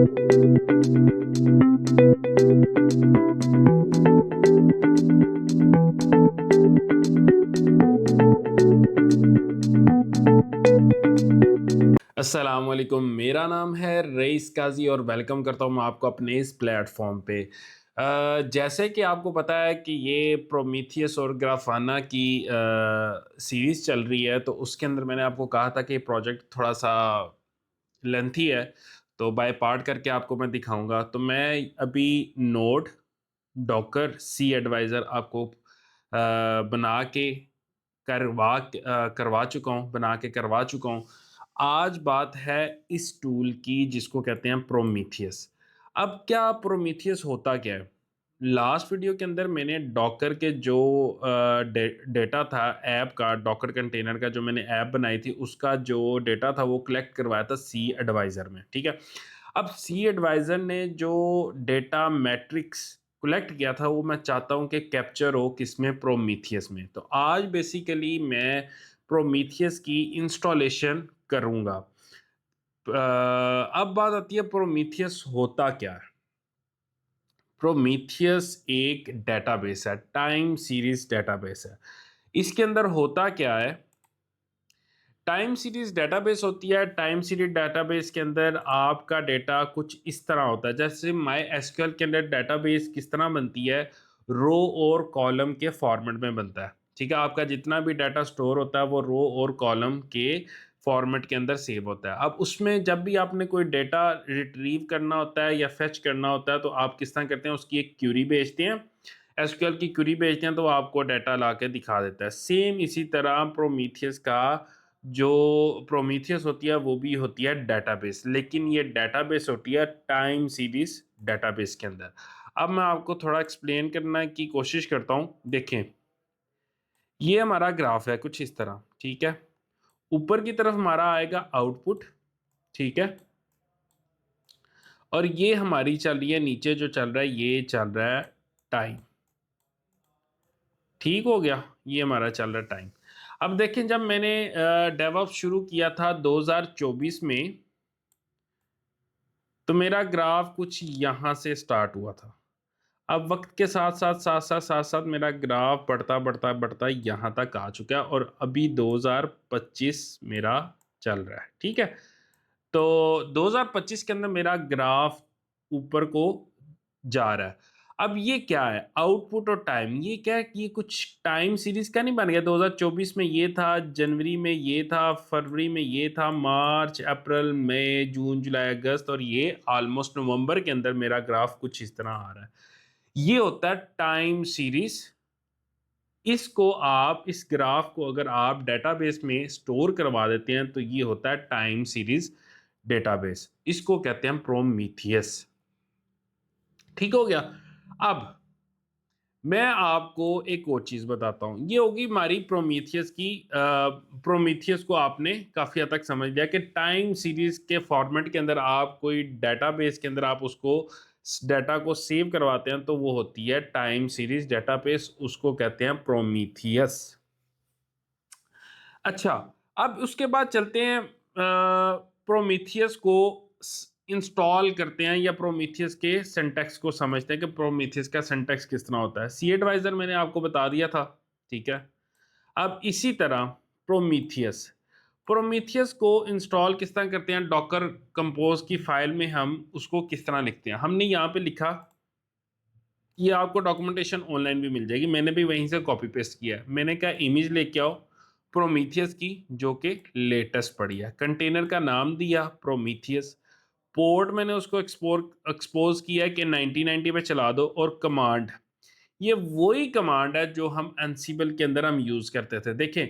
अस्सलामुअलैकुम, मेरा नाम है रईस काज़ी और वेलकम करता हूँ मैं आपको अपने इस प्लेटफ़ॉर्म पे। जैसे कि आपको पता है कि ये प्रोमीथियस और ग्राफाना की सीरीज़ चल रही है, तो उसके अंदर मैंने आपको कहा था कि ये प्रोजेक्ट थोड़ा-सा लेंथी है, तो बाय पार्ट करके आपको मैं दिखाऊँगा। तो मैं अभी नोड, डॉकर, सी एडवाइज़र आपको बना के करवा चुका हूँ, बना के करवा चुका हूँ। आज बात है इस टूल की जिसको कहते हैं प्रोमीथियस। अब क्या प्रोमीथियस होता क्या है? लास्ट वीडियो के अंदर मैंने डॉकर के जो डेटा था ऐप का, डॉकर कंटेनर का जो मैंने ऐप बनाई थी, उसका जो डेटा था वो कलेक्ट करवाया था सी एडवाइज़र में, ठीक है? अब सी एडवाइज़र ने जो डेटा मैट्रिक्स कलेक्ट किया था वो मैं चाहता हूँ कि कैप्चर हो किसमें प्रोमीथियस में। तो आज बेसिकली मैं प्रोमीथियस की इंस्टॉलेशन करूँगा। अब बात आती है प्रोमीथियस होता क्या है? प्रोमीथियस एक डेटाबेस है, टाइम सीरीज़ डेटाबेस है। इसके अंदर होता क्या है? टाइम सीरीज़ डेटाबेस होती है। टाइम सीरीज़ डेटाबेस के अंदर आपका डेटा कुछ इस तरह होता है, जैसे माई एसक्यूएल के अंदर डेटाबेस किस तरह बनती है, रो और कॉलम के फॉर्मेट में बनता है। ठीक है, आपका जितना भी डाटा स्टोर होता है वो रो और कॉलम के फॉर्मेट के अंदर सेव होता है। अब उसमें जब भी आपने कोई डेटा रिट्रीव करना होता है या फेच करना होता है, तो आप किस तरह करते हैं, उसकी एक क्यूरी भेजते हैं, एसक्यूएल की क्यूरी भेजते हैं, तो वो आपको डाटा ला के दिखा देता है। सेम इसी तरह प्रोमीथियस का जो प्रोमीथियस होती है वो भी होती है डेटाबेस, लेकिन ये डेटाबेस होती है टाइम सीरीज डेटाबेस के अंदर। अब मैं आपको थोड़ा एक्सप्लेन करने की कोशिश करता हूँ। देखें, ये हमारा ग्राफ है कुछ इस तरह, ठीक है। ऊपर की तरफ हमारा आएगा आउटपुट, ठीक है, और ये हमारी चल रही है, नीचे जो चल रहा है ये चल रहा है टाइम। ठीक हो गया, ये हमारा चल रहा है टाइम। अब देखें, जब मैंने डेवऑप्स शुरू किया था 2024 में, तो मेरा ग्राफ कुछ यहाँ से स्टार्ट हुआ था। अब वक्त के साथ साथ मेरा ग्राफ बढ़ता यहाँ तक आ चुका है और अभी 2025 मेरा चल रहा है, ठीक है। तो 2025 के अंदर मेरा ग्राफ ऊपर को जा रहा है। अब ये क्या है? आउटपुट और टाइम, ये क्या है कि ये कुछ टाइम सीरीज़ का नहीं बन गया। 2024 में ये था, जनवरी में ये था, फरवरी में ये था, मार्च, अप्रैल, मई, जून, जुलाई, अगस्त और ये ऑलमोस्ट नवंबर के अंदर मेरा ग्राफ कुछ इस तरह आ रहा है। ये होता है टाइम सीरीज़। इसको आप, इस ग्राफ को अगर आप डेटाबेस में स्टोर करवा देते हैं, तो ये होता है टाइम सीरीज़ डेटाबेस। इसको कहते हैं प्रोमीथियस। ठीक हो गया। अब मैं आपको एक और चीज़ बताता हूँ। ये होगी हमारी प्रोमीथियस की प्रोमीथियस को आपने काफ़ी हद तक समझ लिया कि टाइम सीरीज़ के फॉर्मेट के अंदर आप कोई डेटाबेस के अंदर आप उसको डाटा को सेव करवाते हैं, तो वो होती है टाइम सीरीज़ डेटाबेस, उसको कहते हैं प्रोमीथियस। अच्छा, अब उसके बाद चलते हैं प्रोमीथियस को इंस्टॉल करते हैं या प्रोमीथियस के सिंटैक्स को समझते हैं कि प्रोमीथियस का सिंटैक्स किस तरह होता है। सी एडवाइजर मैंने आपको बता दिया था, ठीक है। अब इसी तरह प्रोमीथियस प्रोमीथियस को इंस्टॉल किस तरह करते हैं, डॉकर कंपोज की फाइल में हम उसको किस तरह लिखते हैं। हमने यहाँ पे लिखा, ये आपको डॉक्यूमेंटेशन ऑनलाइन भी मिल जाएगी, मैंने भी वहीं से कॉपी पेस्ट किया है। मैंने कहा इमेज लेके आओ प्रोमीथियस की, जो कि लेटेस्ट पड़ी है। कंटेनर का नाम दिया प्रोमीथियस, पोर्ट मैंने उसको एक्सपोज किया कि 1990 पे चला दो, और कमांड, ये वही कमांड है जो हम एनसिबल के अंदर हम यूज़ करते थे। देखें,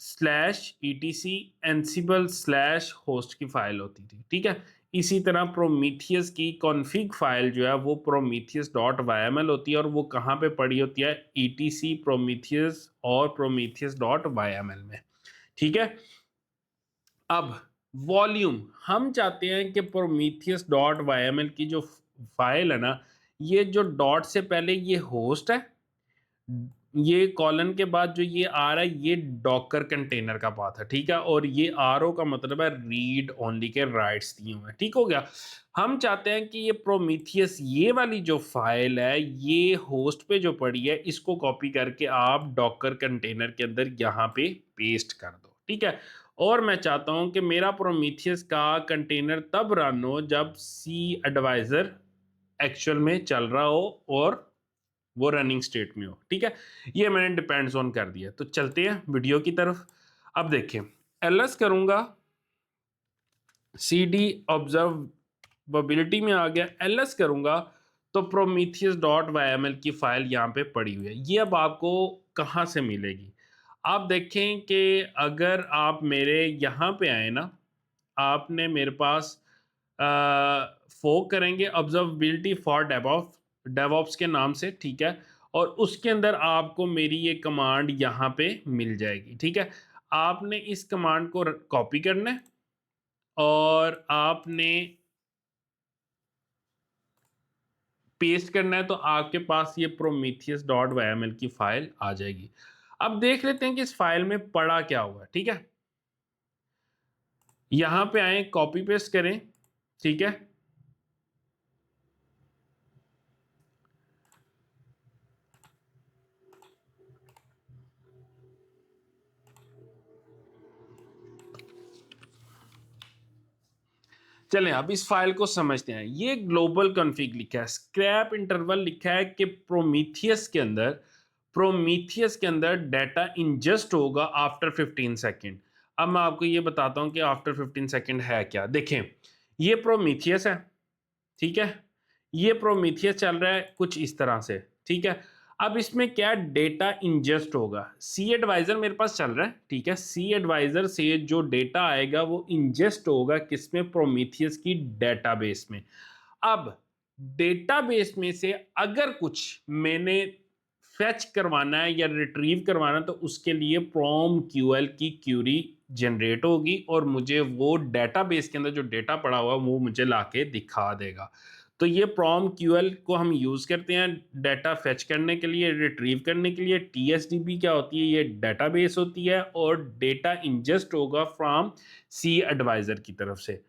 स्लैश ईटीसी एनसिबल स्लैश होस्ट की फाइल होती थी, ठीक है। इसी तरह प्रोमीथियस की कॉन्फ़िग फाइल जो है वो प्रोमीथियस डॉट वाईएमएल होती है, और वो कहाँ पे पड़ी होती है, ईटीसी प्रोमीथियस और प्रोमीथियस डॉट वाईएमएल में, ठीक है। अब वॉल्यूम, हम चाहते हैं कि प्रोमीथियस डॉट वाईएमएल की जो फाइल है ना, ये जो डॉट से पहले ये होस्ट है, ये कॉलन के बाद जो ये आ रहा है ये डॉकर कंटेनर का पाथ है, ठीक है, और ये आरओ का मतलब है रीड ओनली के राइट्स दिए हुए हैं, ठीक हो गया। हम चाहते हैं कि ये प्रोमीथियस ये वाली जो फाइल है ये होस्ट पे जो पड़ी है इसको कॉपी करके आप डॉकर कंटेनर के अंदर यहाँ पे पेस्ट कर दो, ठीक है। और मैं चाहता हूँ कि मेरा प्रोमीथियस का कंटेनर तब रन हो जब सी एडवाइजर एक्चुअल में चल रहा हो और वो रनिंग स्टेट में हो, ठीक है। ये मैंने डिपेंड्स ऑन कर दिया। तो चलते हैं वीडियो की तरफ। अब देखें, एलएस करूंगा, सी डी ऑब्जर्वेबिलिटी में आ गया, एलएस करूंगा तो प्रोमीथियस डॉट वाई की फाइल यहाँ पे पड़ी हुई है। ये अब आपको कहाँ से मिलेगी? आप देखें कि अगर आप मेरे यहाँ पे आए ना, आपने मेरे पास फोक करेंगे ऑब्जर्वेबिलिटी फॉर डेवऑप्स के नाम से, ठीक है, और उसके अंदर आपको मेरी ये कमांड यहाँ पे मिल जाएगी, ठीक है। आपने इस कमांड को कॉपी करना है और आपने पेस्ट करना है, तो आपके पास ये प्रोमीथियस डॉट वाई की फाइल आ जाएगी। अब देख लेते हैं कि इस फाइल में पड़ा क्या हुआ है, ठीक है। यहाँ पे आए, कॉपी पेस्ट करें, ठीक है। चलें अब इस फाइल को समझते हैं। ये ग्लोबल कॉन्फ़िग लिखा है, स्क्रैप इंटरवल लिखा है कि प्रोमीथियस के अंदर डाटा इंजेस्ट होगा आफ्टर 15 सेकंड। अब मैं आपको ये बताता हूँ कि आफ्टर 15 सेकंड है क्या। देखें, ये प्रोमीथियस है, ठीक है। ये प्रोमीथियस चल रहा है कुछ इस तरह से, ठीक है। अब इसमें क्या डेटा इंजेस्ट होगा, सी एडवाइजर मेरे पास चल रहा है, ठीक है। सी एडवाइजर से जो डेटा आएगा वो इंजेस्ट होगा किसमें, प्रोमीथियस की डेटाबेस में। अब डेटाबेस में से अगर कुछ मैंने फेच करवाना है या रिट्रीव करवाना है तो उसके लिए प्रोम क्यूएल की क्यूरी जनरेट होगी और मुझे वो डेटाबेस के अंदर जो डेटा पड़ा हुआ है वो मुझे लाके दिखा देगा। तो ये प्रोम क्यूएल को हम यूज़ करते हैं डेटा फेच करने के लिए, रिट्रीव करने के लिए। टीएसडीबी क्या होती है, ये डेटाबेस होती है और डेटा इंजेस्ट होगा फ्रॉम सी एडवाइजर की तरफ से।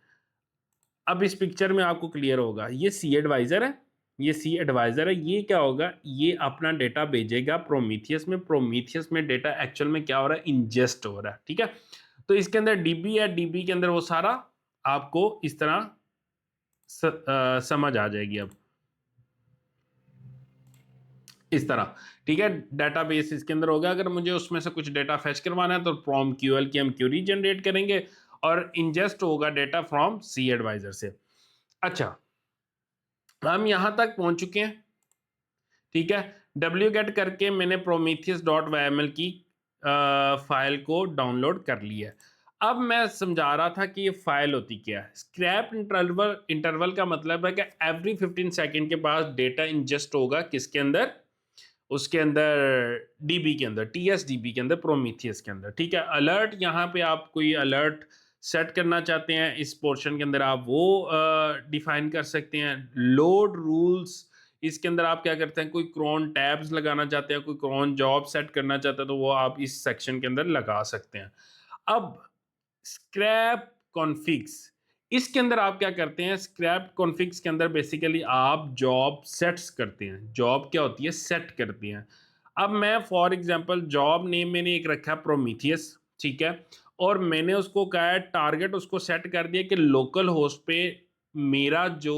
अब इस पिक्चर में आपको क्लियर होगा, ये सी एडवाइजर है, ये सी एडवाइजर है। ये क्या होगा, ये अपना डेटा भेजेगा प्रोमीथियस में। प्रोमीथियस में डेटा एक्चुअल में क्या हो रहा है, इंजेस्ट हो रहा है, ठीक है। तो इसके अंदर डीबी है, डीबी के अंदर वो सारा आपको इस तरह समझ आ जाएगी। अब इस तरह, ठीक है, डेटाबेस इसके अंदर होगा। अगर मुझे उसमें से कुछ डेटा फेच करवाना है तो फ्रॉम क्यूएल की हम क्यूरी जनरेट करेंगे और इंजेस्ट होगा डेटा फ्रॉम सी एडवाइजर से। अच्छा, हम यहां तक पहुंच चुके हैं, ठीक है। डब्ल्यू गेट करके मैंने प्रोमीथियस डॉट वाई की फाइल को डाउनलोड कर लिया है। अब मैं समझा रहा था कि ये फाइल होती क्या है। स्क्रैप इंटरवल, इंटरवल का मतलब है कि एवरी 15 सेकंड के बाद डेटा इंजेस्ट होगा किसके अंदर, उसके अंदर डीबी के अंदर, टीएसडीबी के अंदर, प्रोमीथियस के अंदर, ठीक है। अलर्ट, यहाँ पे आप कोई अलर्ट सेट करना चाहते हैं इस पोर्शन के अंदर आप वो डिफाइन कर सकते हैं। लोड रूल्स, इसके अंदर आप क्या करते हैं, कोई क्रॉन टैब्स लगाना चाहते हैं, कोई क्रॉन जॉब सेट करना चाहते हैं तो वो आप इस सेक्शन के अंदर लगा सकते हैं। अब स्क्रैप कॉन्फिग्स, इसके अंदर आप क्या करते हैं, स्क्रैप कॉन्फिग्स के अंदर बेसिकली आप जॉब सेट्स करते हैं। जॉब क्या होती है, सेट करते हैं। अब मैं फॉर एग्जांपल जॉब नेम मैंने एक रखा प्रोमीथियस, ठीक है, और मैंने उसको कहा है टारगेट, उसको सेट कर दिया कि लोकल होस्ट पे मेरा जो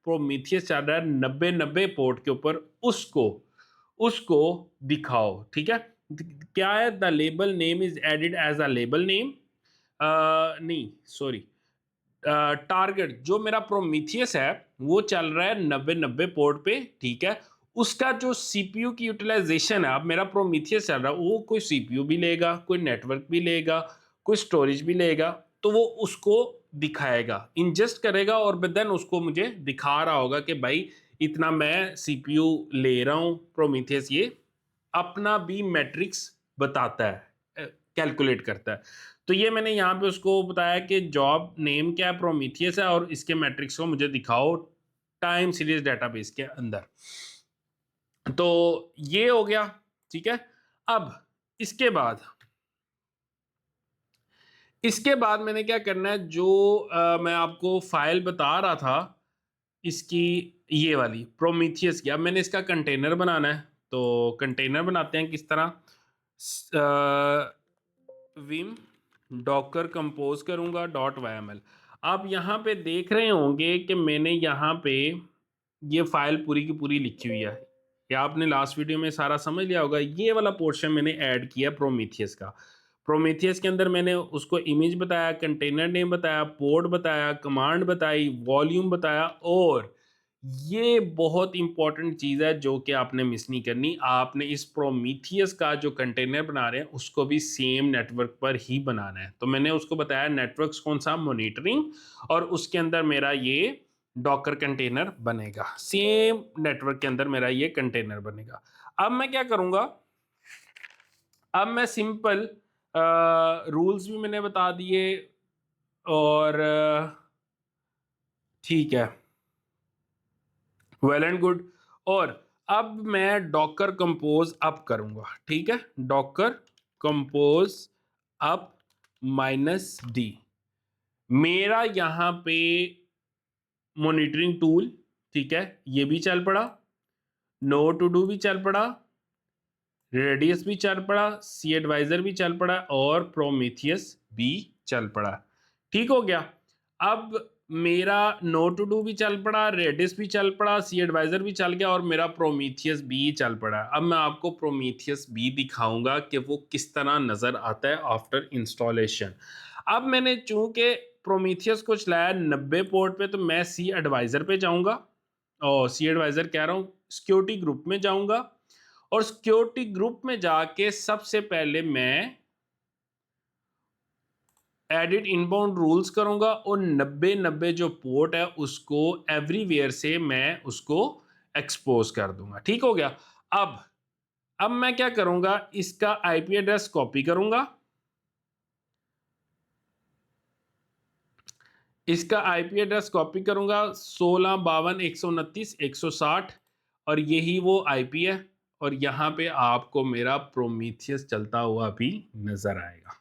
प्रोमीथियस चल रहा है 90-90 पोर्ट के ऊपर, उसको उसको दिखाओ, ठीक है। क्या है, the label name is added as a label name, नहीं सॉरी, टारगेट जो मेरा प्रोमीथियस है वो चल रहा है 90-90 पोर्ट पे, ठीक है। उसका जो सीपीयू की यूटिलाइजेशन है, अब मेरा प्रोमीथियस चल रहा है वो कोई सीपीयू भी लेगा, कोई नेटवर्क भी लेगा, कोई स्टोरेज भी लेगा, तो वो उसको दिखाएगा, इंजेस्ट करेगा और देन उसको मुझे दिखा रहा होगा कि भाई इतना मैं सीपीयू ले रहा हूँ। प्रोमीथियस ये अपना भी मैट्रिक्स बताता है, कैलकुलेट करता है। तो ये मैंने यहाँ पे उसको बताया कि जॉब नेम क्या है, प्रोमीथियस है, और इसके मैट्रिक्स को मुझे दिखाओ टाइम सीरीज डेटाबेस के अंदर। तो ये हो गया, ठीक है। अब इसके बाद इसके बाद मैंने क्या करना है, जो मैं आपको फाइल बता रहा था इसकी, ये वाली प्रोमीथियस की, अब मैंने इसका कंटेनर बनाना है। तो कंटेनर बनाते हैं किस तरह, विम डॉकर कंपोज करूंगा डॉट वाई। आप यहाँ पे देख रहे होंगे कि मैंने यहाँ पे ये फाइल पूरी की पूरी लिखी हुई है, या आपने लास्ट वीडियो में सारा समझ लिया होगा। ये वाला पोर्शन मैंने ऐड किया प्रोमीथियस का। प्रोमीथियस के अंदर मैंने उसको इमेज बताया, कंटेनर नेम बताया, पोर्ट बताया, कमांड बताई, वॉल्यूम बताया, और ये बहुत इंपॉर्टेंट चीज़ है जो कि आपने मिस नहीं करनी। आपने इस प्रोमीथियस का जो कंटेनर बना रहे हैं उसको भी सेम नेटवर्क पर ही बनाना है। तो मैंने उसको बताया नेटवर्क्स कौन सा, मॉनिटरिंग, और उसके अंदर मेरा ये डॉकर कंटेनर बनेगा, सेम नेटवर्क के अंदर मेरा ये कंटेनर बनेगा। अब मैं क्या करूंगा, अब मैं सिंपल रूल्स भी मैंने बता दिए, और ठीक है, वेल एंड गुड। और अब मैं डॉकर कंपोज अप करूंगा, ठीक है, डॉकर कंपोज अप -d, मेरा यहां पे मॉनिटरिंग टूल, ठीक है, ये भी चल पड़ा, नो टू डू भी चल पड़ा, रेडियस भी चल पड़ा, सी एडवाइजर भी चल पड़ा, और प्रोमीथियस भी चल पड़ा। ठीक हो गया। अब मेरा नो टू डू भी चल पड़ा, रेडियस भी चल पड़ा, सी एडवाइजर भी चल गया, और मेरा प्रोमीथियस भी चल पड़ा। अब मैं आपको प्रोमीथियस भी दिखाऊंगा कि वो किस तरह नज़र आता है आफ्टर इंस्टॉलेशन। अब मैंने चूंकि प्रोमीथियस को चलाया 90 पोर्ट पे, तो मैं सी एडवाइजर पे जाऊंगा, और सी एडवाइजर कह रहा हूँ, सिक्योरिटी ग्रुप में जाऊंगा, और सिक्योरिटी ग्रुप में जाके सबसे पहले मैं एडिट इनबाउंड रूल्स करूंगा, और 90-90 जो पोर्ट है उसको एवरीवेयर से मैं उसको एक्सपोज कर दूंगा। ठीक हो गया। अब मैं क्या करूंगा, इसका आईपी एड्रेस कॉपी करूंगा, इसका आईपी एड्रेस कॉपी करूंगा 16 52 129 160, और यही वो आईपी है, और यहां पे आपको मेरा प्रोमीथियस चलता हुआ भी नजर आएगा।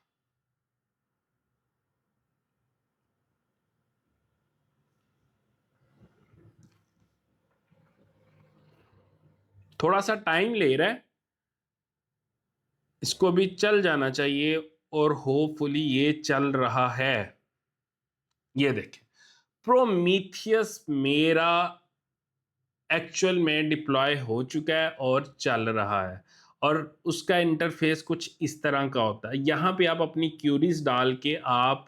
थोड़ा सा टाइम ले रहा है, इसको भी चल जाना चाहिए, और होपफुली ये चल रहा है। ये देखें, प्रोमीथियस मेरा एक्चुअल में डिप्लॉय हो चुका है और चल रहा है, और उसका इंटरफेस कुछ इस तरह का होता है। यहाँ पे आप अपनी क्यूरीज डाल के आप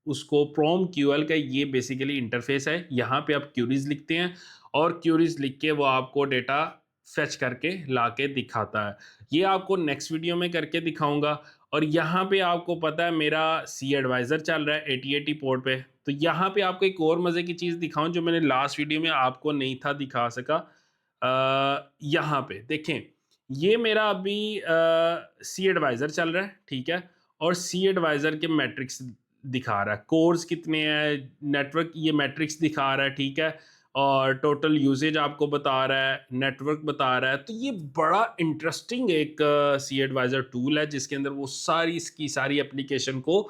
उसको, प्रोम क्यूएल का ये बेसिकली इंटरफेस है। यहाँ पे आप क्यूरीज लिखते हैं, और क्यूरीज लिख के वो आपको डेटा फेच करके ला के दिखाता है। ये आपको नेक्स्ट वीडियो में करके दिखाऊंगा। और यहाँ पे आपको पता है मेरा सी एडवाइज़र चल रहा है 8080 पोर्ट पे। तो यहाँ पे आपको एक और मज़े की चीज़ दिखाऊं जो मैंने लास्ट वीडियो में आपको नहीं था दिखा सका। यहाँ पे देखें, ये मेरा अभी सी एडवाइज़र चल रहा है, ठीक है, और सी एडवाइज़र के मैट्रिक्स दिखा रहा है, कोर्स कितने हैं, नेटवर्क ये मैट्रिक्स दिखा रहा है, ठीक है, और टोटल यूसेज आपको बता रहा है, नेटवर्क बता रहा है। तो ये बड़ा इंटरेस्टिंग एक सी एडवाइज़र टूल है, जिसके अंदर वो सारी इसकी सारी एप्लीकेशन को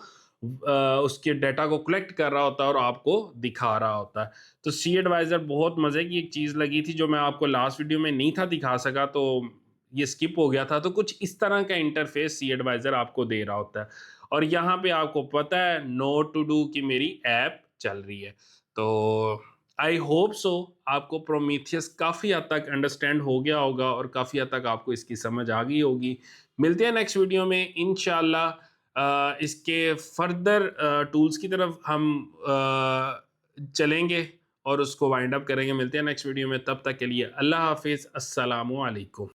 उसके डाटा को कलेक्ट कर रहा होता है और आपको दिखा रहा होता है। तो सी एडवाइज़र बहुत मज़े की एक चीज़ लगी थी, जो मैं आपको लास्ट वीडियो में नहीं था दिखा सका, तो ये स्किप हो गया था। तो कुछ इस तरह का इंटरफेस सी एडवाइज़र आपको दे रहा होता है, और यहाँ पे आपको पता है नो टू डू की मेरी ऐप चल रही है। तो आई होप सो आपको प्रोमीथियस काफ़ी हद तक अंडरस्टैंड हो गया होगा, और काफ़ी हद तक आपको इसकी समझ आ गई होगी। मिलते हैं नेक्स्ट वीडियो में इंशाल्लाह। इसके फर्दर टूल्स की तरफ हम चलेंगे, और उसको वाइंड अप करेंगे। मिलते हैं नेक्स्ट वीडियो में, तब तक के लिए अल्लाह हाफिज़, अस्सलामु अलैकुम।